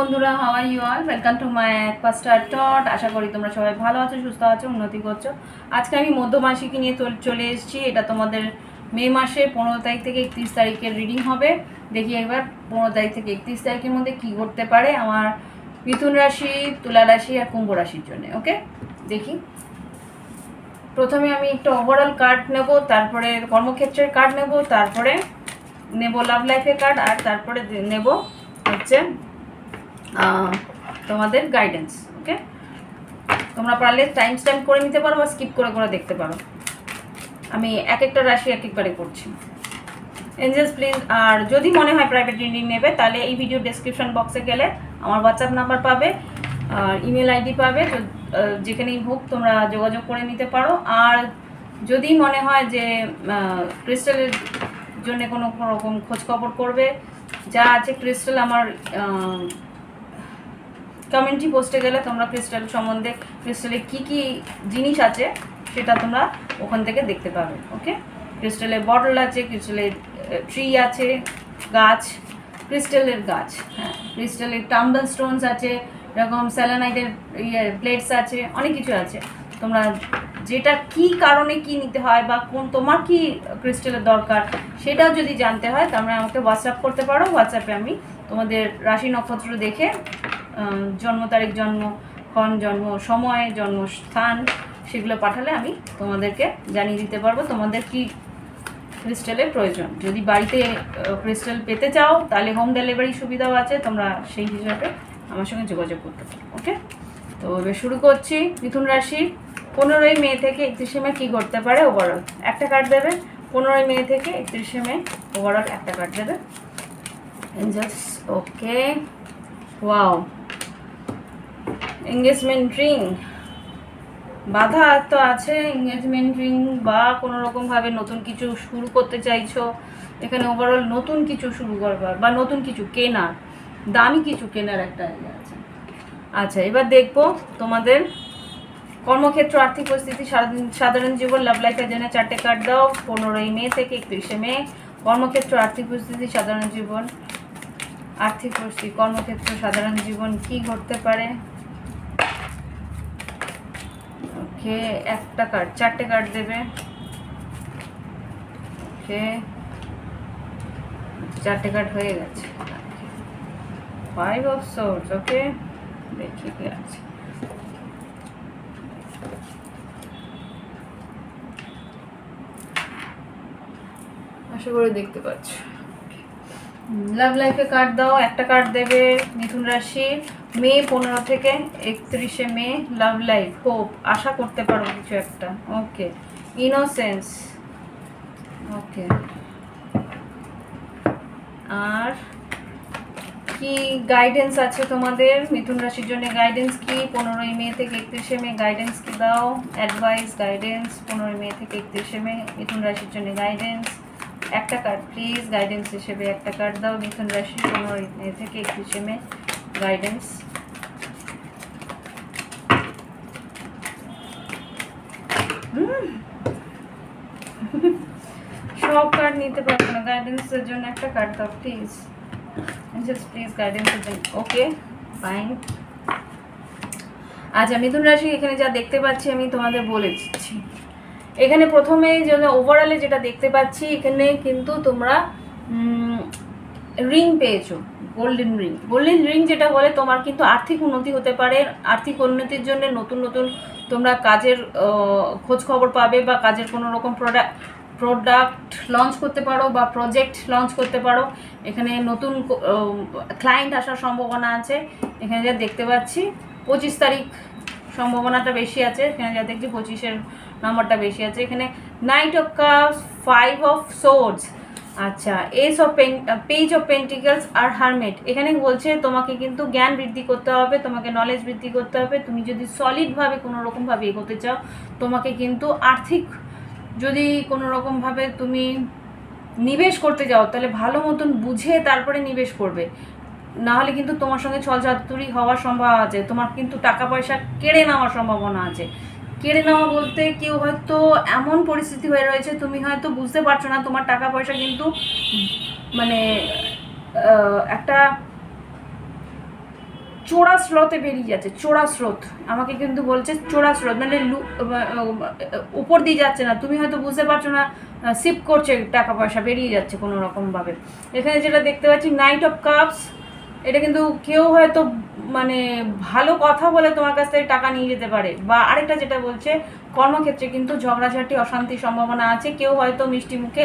বন্ধুরা, how are you all? Welcome to my Aquastar টট। আশা করি তোমরা সবাই ভালো আছো, সুস্থ আছো, উন্নতি করছো। আজকে আমি মধ্যমাসিকে নিয়ে চলে এসেছি। এটা তোমাদের মে মাসে 15 তারিখ থেকে 31 তারিখের রিডিং হবে। দেখি একবার 15 তারিখ থেকে 31 তারিখের মধ্যে কী ঘটতে পারে আমার মিথুন রাশি, তুলা রাশি আর কুম্ভ রাশির জন্য। ওকে, দেখি। প্রথমে আমি একটা ওভারঅল কার্ড নেব, তারপরে কর্মক্ষেত্রের কার্ড নেব, তারপরে নেব লাভ লাইফের কার্ড, আর তারপরে নেব হচ্ছে তোমাদের গাইডেন্স। ওকে, তোমরা পারলে টাইম স্ট্যাম্প করে নিতে পারো বা স্কিপ করে করে দেখতে পারো। আমি এক একটা রাশি এক একবারে করছি। এঞ্জেলস প্লিজ, আর যদি মনে হয় প্রাইভেট রিডিং নেবে তাহলে এই ভিডিও ডেসক্রিপশন বক্সে গেলে আমার হোয়াটসঅ্যাপ নাম্বার পাবে, আর ইমেল আইডি পাবে। যেখানেই হোক তোমরা যোগাযোগ করে নিতে পারো। আর যদি মনে হয় যে ক্রিস্টালের জন্য কোনো রকম খোঁজখবর করবে, যা আছে ক্রিস্টাল আমার কমিউনিটি পোস্টে গেলে তোমরা ক্রিস্টাল সম্বন্ধে, ক্রিস্টালের কী কী জিনিস আছে সেটা তোমরা ওখান থেকে দেখতে পাবে। ওকে, ক্রিস্টালের বটল আছে, ক্রিস্টালের ট্রি আছে, গাছ, ক্রিস্টালের গাছ, হ্যাঁ, ক্রিস্টালের টাম্বল স্টোনস আছে, এরকম সেলেনাইটের প্লেটস আছে, অনেক কিছু আছে। তোমরা যেটা কি কারণে কি নিতে হয় বা কোন তোমার কি ক্রিস্টালের দরকার সেটাও যদি জানতে হয় তাহলে আমাকে হোয়াটসঅ্যাপ করতে পারো। হোয়াটসঅ্যাপে আমি তোমাদের রাশি নক্ষত্র দেখে জন্ম তারিখ, জন্মক্ষণ, জন্ম সময়, জন্মস্থান সেগুলো পাঠালে আমি তোমাদেরকে জানিয়ে দিতে পারবো তোমাদের কি ক্রিস্টালের প্রয়োজন। যদি বাড়িতে ক্রিস্টাল পেতে চাও তাহলে হোম ডেলিভারি সুবিধাও আছে, তোমরা সেই হিসাবে আমার সঙ্গে যোগাযোগ করতে পারো। ওকে, তো এবার শুরু করছি। মিথুন রাশি 15ই মে থেকে 31শে মে কী ঘটতে পারে ওভারঅল একটা কার্ড দেবে। 15ই মে থেকে 31শে মে ওভারঅল একটা কার্ড দেবে এঞ্জেলস। ওকে, ওয়াও, এঙ্গেজমেন্ট রিং, বাধা তো আছে। এঙ্গেজমেন্ট রিং বা কোনো রকমভাবে নতুন কিছু শুরু করতে চাইছো, এখানে ওভারঅল নতুন কিছু শুরু করবার বা নতুন কিছু কেনার, দামি কিছু কেনার একটা ইয়ে আছে। আচ্ছা, এবার দেখবো তোমাদের কর্মক্ষেত্র, আর্থিক পরিস্থিতি, সাধারণ জীবন, লাভ লাইফের জন্য 4টে কার্ড দাও। 15ই মে থেকে 31শে মে কর্মক্ষেত্র, আর্থিক পরিস্থিতি, সাধারণ জীবন, আর্থিক পরিস্থিতি, কর্মক্ষেত্র, সাধারণ জীবন কি ঘটতে পারে। ওকে, একটা কার্ড, 4টে কার্ড দেবে। ওকে, 4টে কার্ড হয়ে গেছে। 5 অফ সোর্ডস। ওকে, দেখি কি আছে। আশা করে দেখতে পাচ্ছ। লাভ লাইফে কার্ড দাও, একটা কার্ড দেবে মিথুন রাশি। মে 15 থেকে 31শে মে লাভ লাইফ, হোপ, আশা করতে পারো কিছু একটা। ওকে, ইনোসেন্স। ওকে, আর কি গাইডেন্স আছে তোমাদের মিথুন রাশির জন্য? গাইডেন্স কি 15ই মে থেকে 31শে মে? গাইডেন্স কি দাও? অ্যাডভাইস, গাইডেন্স 15ই মে থেকে 31শে মে মিথুন রাশির জন্য গাইডেন্স। একটা কার্ড প্লিজ, গাইডেন্স হিসেবে একটা কার্ড দাও মিথুন রাশি 15ই মে থেকে 31শে মে গাইডেন্স। সব কার্ড নিতে পারবো না, গাইডেন্সের জন্য একটা কার্ড দাও প্লিজ, প্লিজ গাইডেন্সের জন্য। ওকে, ফাইন। আচ্ছা, মিথুন রাশি এখানে যা দেখতে পাচ্ছি আমি তোমাদের বলে দিচ্ছি। এখানে প্রথমে যেন ওভারঅলে যেটা দেখতে পাচ্ছি, এখানে কিন্তু তোমরা রিং পেয়েছো, গোল্ডেন রিং। গোল্ডেন রিং যেটা বলে তোমার কিন্তু আর্থিক উন্নতি হতে পারে। আর্থিক উন্নতির জন্য নতুন নতুন তোমরা কাজের খোঁজ খবর পাবে বা কাজের কোনো রকম প্রোডাক্ট লঞ্চ করতে পারো বা প্রজেক্ট লঞ্চ করতে পারো। এখানে নতুন ক্লায়েন্ট আসার সম্ভাবনা আছে। এখানে যা দেখতে পাচ্ছি 25 তারিখ সম্ভাবনাটা বেশি আছে। এখানে যা দেখছি 25-এর নাম্বারটা বেশি আছে। এখানে knight of cups, 5 of swords, আচ্ছা, পেজ অফ পেন্টিকলস আর হারমেট। এখানে বলছে তোমাকে কিন্তু জ্ঞান বৃদ্ধি করতে হবে, তোমাকে নলেজ বৃদ্ধি করতে হবে। তুমি যদি সলিডভাবে কোনো রকমভাবে এগোতে চাও, তোমাকে কিন্তু আর্থিক, যদি কোনো রকমভাবে তুমি নিবেশ করতে যাও তাহলে ভালো মতন বুঝে তারপরে নিবেশ করবে, নাহলে কিন্তু তোমার সঙ্গে ছলচাতুরি হওয়ার সম্ভাবনা আছে। তোমার কিন্তু টাকা পয়সা কেড়ে নেওয়ার সম্ভাবনা আছে। কেড়ে নেওয়া বলতে কেউ হয়তো এমন পরিস্থিতি হয়ে রয়েছে তুমি হয়তো বুঝতে পারছো না, তোমার টাকা পয়সা কিন্তু মানে একটা চোরা স্রোতে বেরিয়ে যাচ্ছে, চোরা স্রোত আমাকে কিন্তু বলছে চোরা স্রোত, মানে উপর দিয়ে যাচ্ছে না, তুমি হয়তো বুঝতে পারছো না, সিপ করছে টাকা পয়সা বেরিয়ে যাচ্ছে কোনো রকমভাবে। এখানে যেটা দেখতে পাচ্ছি নাইট অফ কাপস, এটা কিন্তু কেউ হয়তো মানে ভালো কথা বলে তোমার কাছ থেকে টাকা নিয়ে যেতে পারে। বা আরেকটা যেটা বলছে কর্মক্ষেত্রে কিন্তু ঝগড়াঝাটি অশান্তির সম্ভাবনা আছে, কেউ হয়তো মিষ্টি মুখে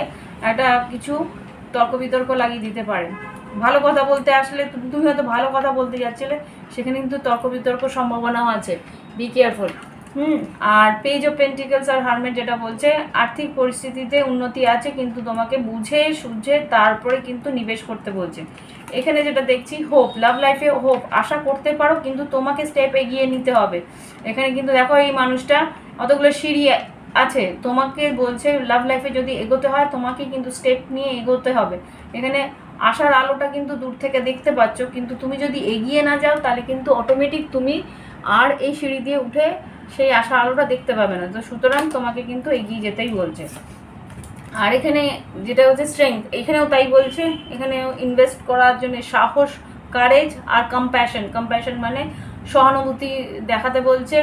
একটা কিছু তর্ক বিতর্ক লাগিয়ে দিতে পারে। ভালো কথা বলতে আসলে তুমি হয়তো ভালো কথা বলতে যাচ্ছিলে, সেখানে কিন্তু তর্ক বিতর্ক সম্ভাবনাও আছে, বি কেয়ারফুল। আর পেজ অফ পেন্টিকলস আর হারমেট যেটা বলছে আর্থিক পরিস্থিতিতে উন্নতি আছে, কিন্তু তোমাকে বুঝে সুঝে তারপরে কিন্তু নিবেশ করতে বলছে। এখানে যেটা দেখছি হোপ, লাভ লাইফে হোপ আশা করতে পারো, কিন্তু তোমাকে স্টেপ এগিয়ে নিতে হবে। এখানে কিন্তু দেখো এই মানুষটা অতগুলো সিঁড়ি আছে, তোমাকে বলছে লাভ লাইফে যদি এগোতে হয় তোমাকে কিন্তু স্টেপ নিয়ে এগোতে হবে। এখানে আশার আলোটা কিন্তু দূর থেকে দেখতে পাচ্ছ, কিন্তু তুমি যদি এগিয়ে না যাও তাহলে কিন্তু অটোমেটিক তুমি আর এই সিঁড়ি দিয়ে উঠে সেই আশার আলোটা দেখতে পাবে না। তো সুতরাং তোমাকে কিন্তু এগিয়ে যেতেই বলছে। আর এখানে যেটা হচ্ছে স্ট্রেংথ, এখানেও তাই বলছে, এখানেও ইনভেস্ট করার জন্য সাহস, কারেজ আর কম্প্যাশন মানে সহানুভূতি দেখাতে বলছে।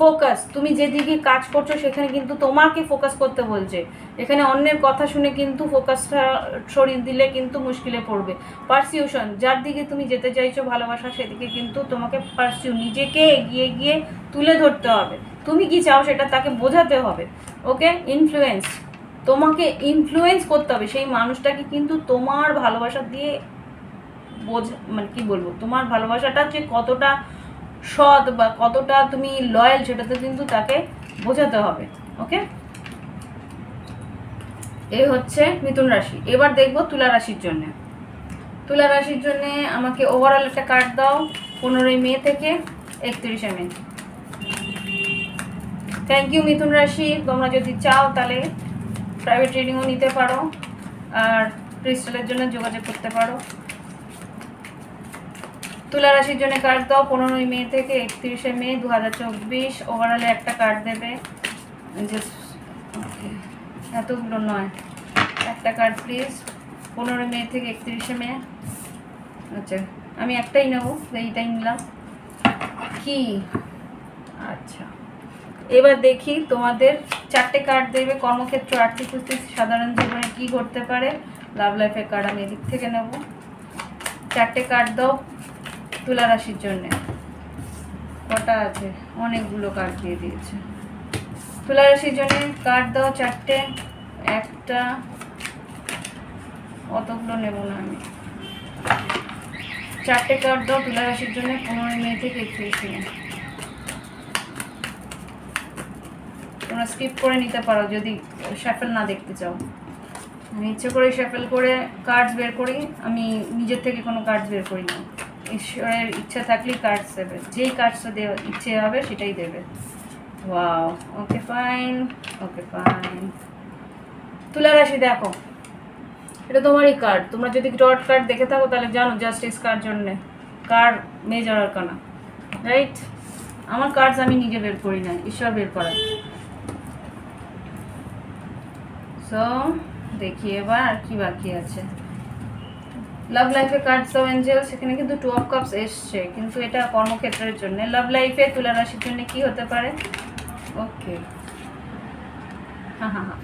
ফোকাস, তুমি যেদিকে কাজ করছো সেখানে কিন্তু তোমাকে ফোকাস করতে বলছে। এখানে অন্যের কথা শুনে কিন্তু ফোকাসটা সরিয়ে দিলে কিন্তু মুশকিলে পড়বে। পারসিউশন, যার দিকে তুমি যেতে চাইছো ভালোবাসা, সেদিকে কিন্তু তোমাকে নিজেকে এগিয়ে গিয়ে তুলে ধরতে হবে। তুমি কি চাও সেটা তাকে বোঝাতে হবে। ওকে, ইনফ্লুয়েন্স, তোমাকে ইনফ্লুয়েন্স করতে হবে সেই মানুষটাকে কিন্তু তোমার ভালোবাসা দিয়ে মানে কি বলবো, তোমার ভালোবাসাটা যে কতটা সৎ বা কতটা তুমি লয়াল সেটাতে কিন্তু তাকে বোঝাতে হবে। ওকে, এই হচ্ছে মিথুন রাশি। এবার দেখবো তুলা রাশির জন্য। তুলা রাশির জন্য আমাকে ওভারঅল একটা কার্ড দাও 15 মে থেকে 31 মে। থ্যাংক ইউ মিথুন রাশি। তোমরা যদি চাও তাহলে প্রাইভেট রিডিংও নিতে পারো আর ক্রিস্টালের জন্য যোগাযোগ করতে পারো। তুলা রাশির জন্য কার্ড দাও 15 মে থেকে 31 মে 2024। ওভারঅলে একটা কার্ড দেবে, ওকে এতগুলো নয়, একটা কার্ড প্লিজ 15 মে থেকে 31 মে। আচ্ছা আমি একটাই নেবো, এইটাই নিলাম কি। আচ্ছা এবার দেখি তোমাদের 4টে কার্ড দেবে, কর্মক্ষেত্র, আর্থিক পরিস্থিতি, সাধারণ জীবনে কি ঘটতে পারে। লাভ লাইফের কার্ড আমি এদিক থেকে নেব। 4টে কার্ড দাও তুলা রাশির জন্যে। কটা আছে, অনেকগুলো কার্ড দিয়ে দিয়েছে। তুলা রাশির জন্য কার্ড দাও 4টে। একটা, অতগুলো নেব না আমি। 4টে কার্ড দাও তুলা রাশির জন্য 15 মে থেকে 31 মে। তোমরা স্কিপ করে নিতে পারো যদি শাফেল না দেখতে চাও। আমি ইচ্ছে করে শাফেল করে কার্ডস বের করি, আমি নিজের থেকে কোনো কার্ডস বের করি না। ঈশ্বরের ইচ্ছা থাকলেই কার্ডস দেবে, যেই কার্ডসটা দেওয়া ইচ্ছে হবে সেটাই দেবে। Wow, okay fine, okay fine. তুলা রাশি দেখো, এটা তোমারই কার্ড। তোমরা যদি ডট কার্ড দেখে থাকো তাহলে জানো জাস্টিস কার জন্যে, কার মেজর আরকানা, রাইট? আমার কার্ডস আমি নিজে বের করি না, ঈশ্বর বের করায়। সো দেখি এবার আর কি বাকি আছে। লাভ লাইফে কার্ডস অফ এঞ্জেল, সেখানে কিন্তু 2 অফ কাপস এসছে, কিন্তু এটা কর্মক্ষেত্রের জন্য। লাভ লাইফে তুলা রাশির জন্য কি হতে পারে? ওকে, হ্যাঁ,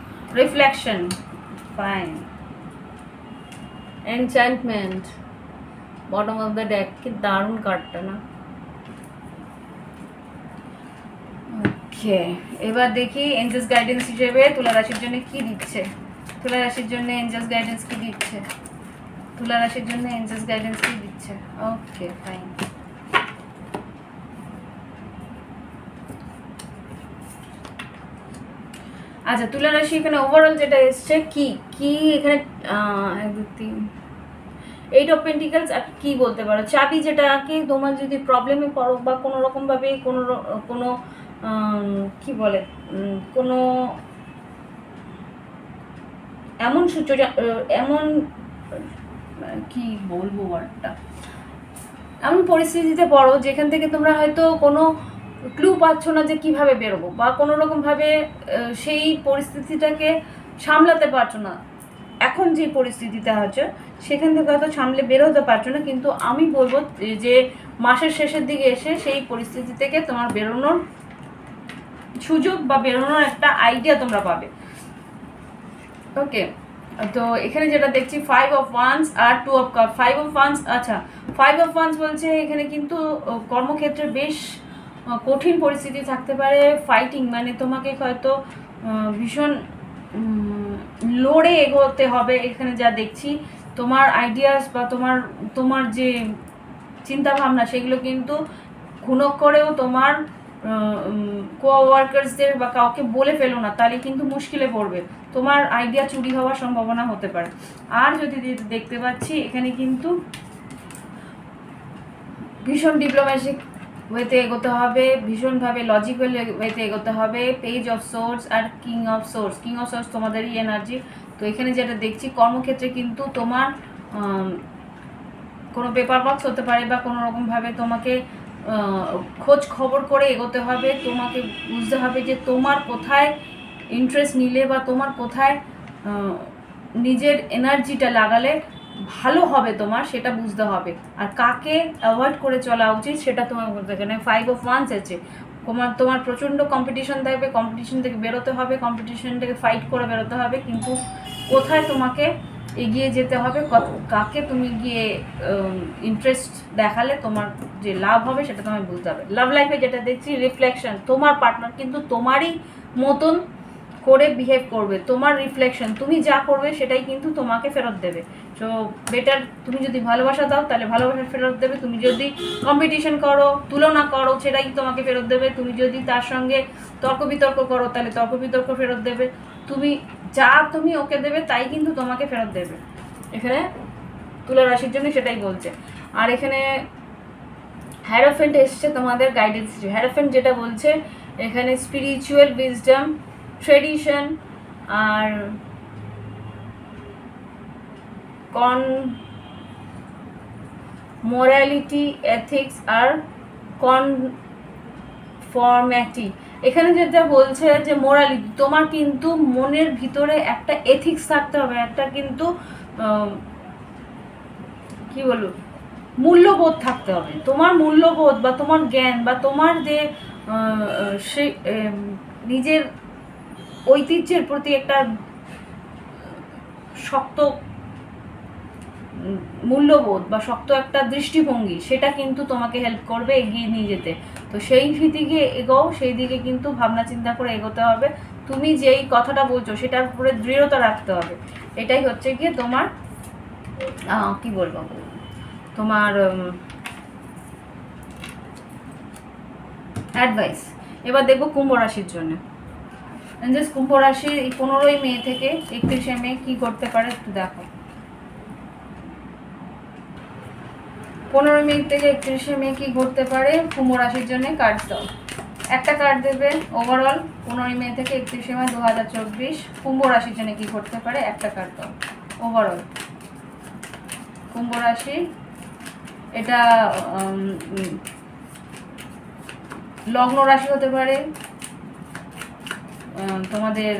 reflection, fine. Enchantment, bottom of the deck, কি দারুণ কার্ডটা না? ওকে, এবার দেখি এঞ্জেলস গাইডেন্স হিসেবে তুলা রাশির জন্য কি দিচ্ছে। তুলা রাশির জন্য এঞ্জেলস গাইডেন্স কি দিচ্ছে? তুলা রাশির জন্য এঞ্জেলস গাইডেন্স কি দিচ্ছে? Okay fine. আচ্ছা তুলা রাশি এখানে ওভারঅল যেটা এসছে কি কি এখানে 1 2 3 8 অফ পেন্টিকলস। আর কি বলতে পারো, চাবি, যেটা কি তোমার যদি প্রবলেমে পড়ো বা কোনো রকমভাবে কোনো কি বলে কোনো এমন এমন কি বলবো ওয়ার্ডটা, এমন পরিস্থিতিতে পড়ো যেখান থেকে তোমরা হয়তো কোনো ক্লু পাচ্ছ না যে কিভাবে বেরোবো, বা কোনো রকমভাবে সেই পরিস্থিতিটাকে সামলাতে পারছো না। এখন যে পরিস্থিতিটা হচ্ছে সেখান থেকে হয়তো সামলে বেরোতে পারছো না, কিন্তু আমি বলবো যে মাসের শেষের দিকে এসে সেই পরিস্থিতি থেকে তোমার বেরোনোর সুযোগ বা বেরোনোর একটা আইডিয়া তোমরা পাবে। ওকে, তো এখানে যেটা দেখছি 5 অফ ওয়ান্স আর 2 অফ কাপ। 5 অফ ওয়ান্স, আচ্ছা 5 অফ ওয়ান্স বলছে এখানে কিন্তু কর্মক্ষেত্রে বেশ কঠিন পরিস্থিতি থাকতে পারে, ফাইটিং, মানে তোমাকে হয়তো ভীষণ লড়ে এগোতে হবে। এখানে যা দেখছি তোমার আইডিয়াস বা তোমার যে চিন্তা ভাবনা সেগুলো কিন্তু খুনক করেও তোমার কোয়ার্কার্সদের বা কাউকে বলে ফেলো না, তাহলে কিন্তু মুশকিলে পড়বে, তোমার আইডিয়া চুরি হওয়ার সম্ভাবনা হতে পারে। আর যদি দেখতে পাচ্ছি এখানে কিন্তু ভীষণ ডিপ্লোম্যাটিক ওয়েতে এগোতে হবে, ভীষণভাবে লজিক্যাল ওয়েতে এগোতে হবে। পেজ অফ সোর্স আর king of swords. King of swords তোমাদেরই এনার্জি। তো এখানে যেটা দেখছি কর্মক্ষেত্রে কিন্তু তোমার কোনো পেপার বক্স হতে পারে বা কোনো রকমভাবে তোমাকে খোঁজ খবর করে এগোতে হবে। তোমাকে বুঝতে হবে যে তোমার কোথায় ইন্টারেস্ট নিলে বা তোমার কোথায় নিজের এনার্জিটা লাগালে ভালো হবে তোমার, সেটা বুঝতে হবে। আর কাকে অ্যাভয়েড করে চলা উচিত সেটা তোমার বলতে হবে। এখানে 5 অফ ওয়ান্স আছে, তোমার প্রচণ্ড কম্পিটিশন থাকবে, কম্পিটিশন থেকে বেরোতে হবে, কম্পিটিশন থেকে ফাইট করে বেরোতে হবে, কিন্তু কোথায় তোমাকে এগিয়ে যেতে হবে, কাকে তুমি গিয়ে ইন্টারেস্ট দেখালে তোমার যে লাভ হবে সেটা তোমায় বুঝতে হবে। লাভ লাইফে যেটা দেখছি রিফ্লেকশন, তোমার পার্টনার কিন্তু তোমারই মতন করে বিহেভ করবে, তোমার রিফ্লেকশন, তুমি যা করবে সেটাই কিন্তু তোমাকে ফেরত দেবে। সো বেটার তুমি যদি ভালোবাসা দাও তাহলে ভালোবাসা ফেরত দেবে, তুমি যদি কম্পিটিশন করো, তুলনা করো, সেটাই তোমাকে ফেরত দেবে, তুমি যদি তার সঙ্গে তর্ক বিতর্ক করো তাহলে তর্ক বিতর্ক ফেরত দেবে, তুমি ওকে দেবে তাই কিন্তু তোমাকে ফেরত দেবে। এখানে তুলা রাশির জন্য সেটাই বলছে। আর এখানে হ্যারোফেন্ট এসছে তোমাদের গাইডেন্স। হ্যারোফেন্ট যেটা বলছে এখানে স্পিরিচুয়াল উইজডম, ট্রেডিশন আর মোরালিটি, এথিক্স আর কনফর্মিটি। এখানে যেটা বলছে যে মোরালিটি, তোমার কিন্তু মনের ভিতরে একটা এথিক্স থাকতে হবে, একটা কিন্তু কি বলবো মূল্যবোধ থাকতে হবে। তোমার মূল্যবোধ বা তোমার জ্ঞান বা তোমার যে সে নিজের ঐতিহ্যের প্রতি একটা শক্ত মূল্যবোধ বা শক্ত একটা দৃষ্টিভঙ্গি, সেটা কিন্তু তোমাকে হেল্প করবে এগিয়ে নিয়ে যেতে। তো সেই দিকে এগোও, সেই দিকে কিন্তু ভাবনা চিন্তা করে এগোতে হবে। তুমি যেই কথাটা বলছো সেটার উপরে দৃঢ়তা রাখতে হবে। এটাই হচ্ছে গিয়ে তোমার কি বলবো, তোমার অ্যাডভাইস। এবার দেখবো কুম্ভ রাশির জন্য। কুম্ভ রাশির এই 15ই মে থেকে 31শে মে কি করতে পারে একটু দেখো। 15 মে থেকে 31শে মে কি ঘটতে পারে কুম্ভ রাশির জন্য, কার্ড দাও। একটা কার্ড দেবে ওভারঅল 15 মে থেকে 31শে মে 2024 কুম্ভ রাশির জন্য কি ঘটতে পারে, একটা কার্ড দাও ওভারঅল। কুম্ভ রাশি, এটা লগ্ন রাশি হতে পারে, তোমাদের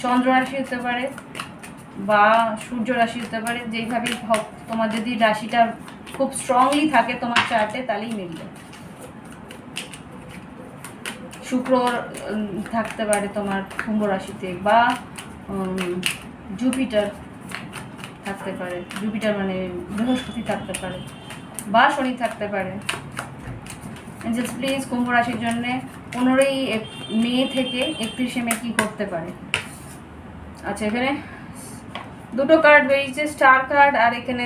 চন্দ্র রাশি হতে পারে বা সূর্য রাশি হতে পারে। যেইভাবেই হোক তোমার যদি রাশিটা খুব স্ট্রংলি থাকে তোমার চার্টে তাহলেই মিলবে। শুক্র থাকতে পারে তোমার কুম্ভ রাশিতে বা জুপিটার থাকতে পারে, জুপিটার মানে বৃহস্পতি থাকতে পারে বা শনি থাকতে পারে। এঞ্জেলস প্লিজ কুম্ভ রাশির জন্য 15ই মে থেকে 31শে মে কি করতে পারে। আচ্ছা, এখানে দুটো কার্ড বেরিয়েছে, স্টার কার্ড আর এখানে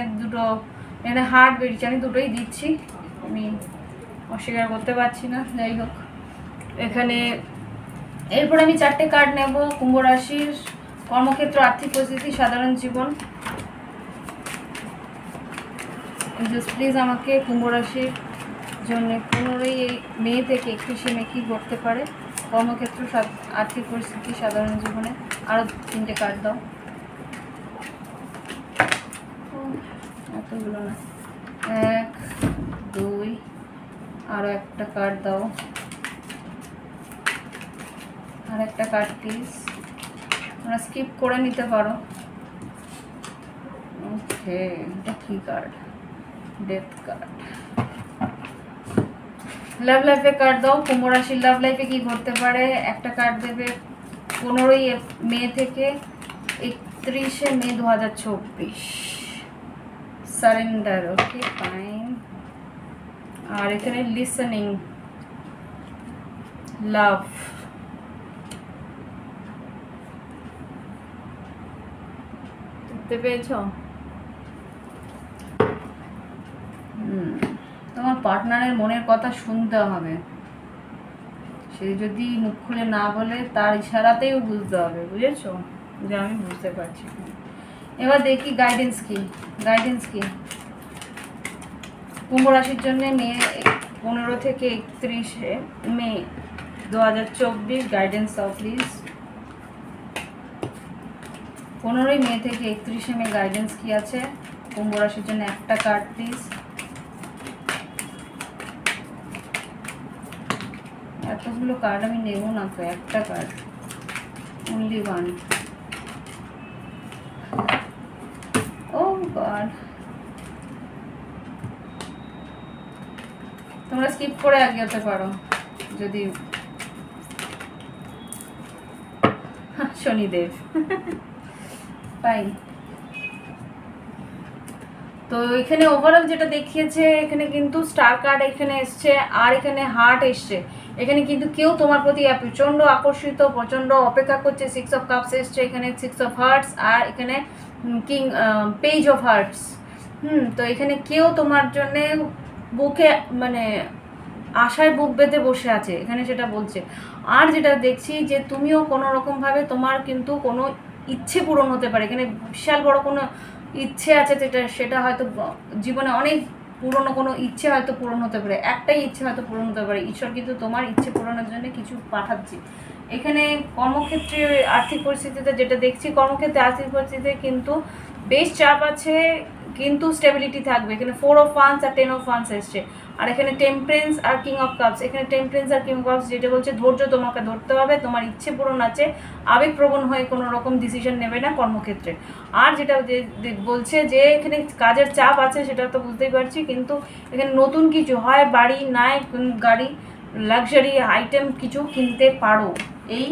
হার্ট বেরিয়েছে। আমি দুটোই দিচ্ছি, আমি অস্বীকার করতে পারছি না। যাই হোক, এখানে এরপর আমি 4টে কার্ড নেব। কুম্ভ রাশির কর্মক্ষেত্র, আর্থিক পরিস্থিতি, সাধারণ জীবন। প্লিজ আমাকে কুম্ভ রাশির জন্য 15ই মে থেকে 31শে মে কি ঘটতে পারে কর্মক্ষেত্র, আর্থিক পরিস্থিতি, সাধারণ জীবনে। আরও 3টে কার্ড দাও। এতগুলো না, 1 2, আরও একটা কার্ড দাও। আর একটা কার্ড প্লিজ, তোমরা স্কিপ করে নিতে পারো। ওকে, এটা কি কার্ড, ডেথ কার্ড। লাভ লাইফে কার্ড দাও। কুম্ভ রাশির লাভ লাইফে কি ঘটতে পারে? একটা কার্ড দেবে 15ই মে থেকে 31শে মে 2024। Surrender, okay fine. আর এখানে লিসেনিং, লাভ, দেখতে পেয়েছ? তোমার পার্টনারের মনের কথা শুনতে হবে। সে যদি মুখ খুলে না বলে তার ইশারাতেও বুঝতে হবে, বুঝেছো? যে আমি বুঝতে পারছি। এবার দেখি গাইডেন্স কি। গাইডেন্স কি কুম্ভ রাশির জন্য মে 15 থেকে 31শে মে 2024? গাইডেন্স দাও প্লিজ। 15ই মে থেকে 31শে মে গাইডেন্স কি আছে কুম্ভ রাশির জন্য? একটা কার্ড প্লিজ। এতগুলো কার্ড আমি নেব না তো, একটা কার্ড, অনলি ওয়ান। ও গড, তোমরা স্কিপ করে আগে হতে পারো যদি। শনিদেব পাই। তো এখানে ওভারঅল যেটা দেখিয়েছে, এখানে কিন্তু স্টার কার্ড এখানে এসছে, আর এখানে হার্ট এসছে। এখানে কিন্তু কেউ তোমার প্রতি প্রচণ্ড আকর্ষিত, প্রচণ্ড অপেক্ষা করছে। 6 অফ কাপস এসছে, এখানে 6 অফ হার্টস, আর এখানে পেজ অফ হার্টস। তো এখানে কেউ তোমার জন্যে বুকে মানে আশায় বুক বেঁধে বসে আছে, এখানে সেটা বলছে। আর যেটা দেখছি যে তুমিও কোনো রকমভাবে তোমার কিন্তু কোনো ইচ্ছে পূরণ হতে পারে। এখানে বিশাল বড় কোনো ইচ্ছে আছে, সেটা হয়তো জীবনে অনেক পুরনো কোনো ইচ্ছে হয়তো পূরণ হতে পারে। একটাই ইচ্ছে হয়তো পূরণ হতে পারে। ঈশ্বর কিন্তু তোমার ইচ্ছে পূরণের জন্য কিছু পাঠাচ্ছি। এখানে কর্মক্ষেত্রে আর্থিক পরিস্থিতিতে যেটা দেখছি, কর্মক্ষেত্রে আর্থিক পরিস্থিতিতে কিন্তু বেশ চাপ আছে, কিন্তু স্টেবিলিটি থাকবে। এখানে 4 অফ ওয়ান্স আর 10 অফ ওয়ান্স এসছে। আর এখানে টেম্পারেন্স আর কিং অফ কাপস। এখানে টেম্পারেন্স আর কিং অফ কাপস যেটা বলছে ধৈর্য তোমাকে ধরতে হবে, তোমার ইচ্ছে পূরণ আছে, আবেগপ্রবণ হয়ে কোনো রকম ডিসিশন নেবে না কর্মক্ষেত্রে। আর যেটা বলছে যে এখানে কাজের চাপ আছে, সেটা তো বুঝতেই পারছি, কিন্তু এখানে নতুন কিছু হয়, বাড়ি নাই গাড়ি, লাক্সারি আইটেম কিছু কিনতে পারো এই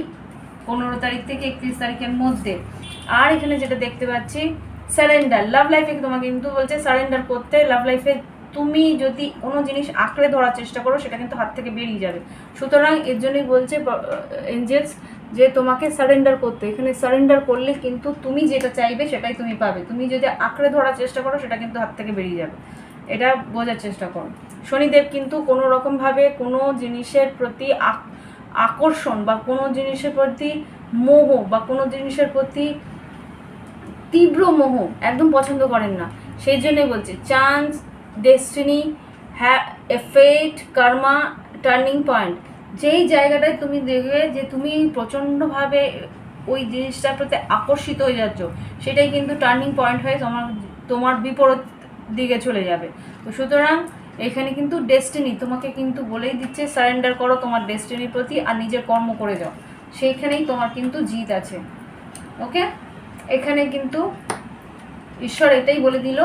15 তারিখ থেকে 31 তারিখের মধ্যে। আর এখানে যেটা দেখতে পাচ্ছি সারেন্ডার, লাভ লাইফে তোমাকে কিন্তু বলছে সারেন্ডার করতে। লাভ লাইফে তুমি যদি কোনো জিনিস আঁকড়ে ধরার চেষ্টা করো, সেটা কিন্তু হাত থেকে বেরিয়ে যাবে। সুতরাং এর জন্যই বলছে এঞ্জেলস যে তোমাকে সারেন্ডার করতে। এখানে সারেন্ডার করলে কিন্তু তুমি যেটা চাইবে সেটাই তুমি পাবে। তুমি যদি আঁকড়ে ধরার চেষ্টা করো, সেটা কিন্তু হাত থেকে বেরিয়ে যাবে। এটা বোঝার চেষ্টা করো। শনিদেব কিন্তু কোনো রকমভাবে কোনো জিনিসের প্রতি আকর্ষণ বা কোনো জিনিসের প্রতি মোহ বা কোনো জিনিসের প্রতি তীব্র মোহ একদম পছন্দ করেন না। সেই জন্যই বলছে চান্স, ডেস্টিনি, ফেট, কর্মা, টার্নিং পয়েন্ট। যেই জায়গাটায় তুমি দেখবে যে তুমি প্রচণ্ডভাবে ওই জিনিসটার প্রতি আকর্ষিত হয়ে যাচ্ছ, সেটাই কিন্তু টার্নিং পয়েন্ট হয়ে তোমার বিপরীত দিকে চলে যাবে। তো সুতরাং এখানে কিন্তু ডেস্টিনি তোমাকে কিন্তু বলেই দিচ্ছে সারেন্ডার করো তোমার ডেস্টিনির প্রতি, আর নিজের কর্ম করে যাও, সেইখানেই তোমার কিন্তু জিত আছে। ওকে, এখানে কিন্তু ঈশ্বর এটাই বলে দিল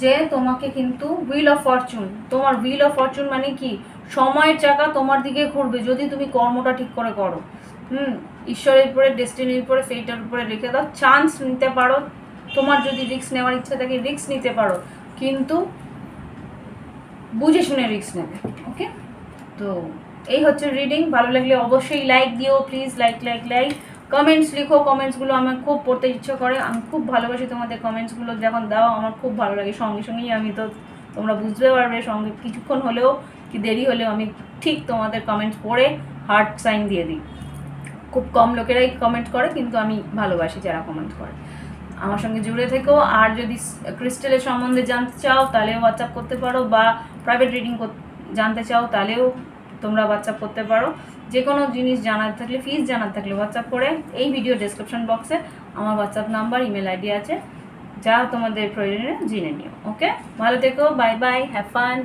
যে তোমাকে কিন্তু হুইল অফ ফরচুন, তোমার হুইল অফ ফরচুন মানে কি, সময়ের চাকা তোমার দিকে ঘুরবে যদি তুমি কর্মটা ঠিক করে করো। ঈশ্বরের উপরে, ডেস্টিনির উপরে, ফেটের উপরে রেখে দাও। চান্স নিতে পারো, তোমার যদি রিস্ক নেওয়ার ইচ্ছা থাকে রিস্ক নিতে পারো, কিন্তু বুঝে শুনে রিস্ক নেবে। ওকে, তো এই হচ্ছে রিডিং। ভালো লাগলে অবশ্যই লাইক দিও please, like like like. Comments লিখো, কমেন্টসগুলো আমার খুব পড়তে ইচ্ছে করে, আমি খুব ভালোবাসি তোমাদের কমেন্টসগুলো যখন দাও, আমার খুব ভালো লাগে। সঙ্গে সঙ্গেই আমি তো তোমরা বুঝতে পারবে, সঙ্গে কিছুক্ষণ হলেও কি দেরি হলেও আমি ঠিক তোমাদের কমেন্টস পড়ে হার্ট সাইন দিয়ে দিই। খুব কম লোকেরাই কমেন্ট করে, কিন্তু আমি ভালোবাসি যারা কমেন্ট করে। আমার সঙ্গে জুড়ে থেকো। আর যদি ক্রিস্টালের সম্বন্ধে জানতে চাও তাহলেও হোয়াটসঅ্যাপ করতে পারো, বা প্রাইভেট রিডিং জানতে চাও তাহলেও তোমরা হোয়াটসঅ্যাপ করতে পারো। যে কোনো জিনিস জানার থাকলে, ফিজ জানার থাকলে হোয়াটসঅ্যাপ করে, এই ভিডিও ডেসক্রিপশন বক্সে আমার হোয়াটসঅ্যাপ নাম্বার, ইমেল আইডি আছে, যা তোমাদের প্রয়োজনে জেনে নিও। ওকে, ভালো থেকো, বাই বাই, হ্যাভ ফান।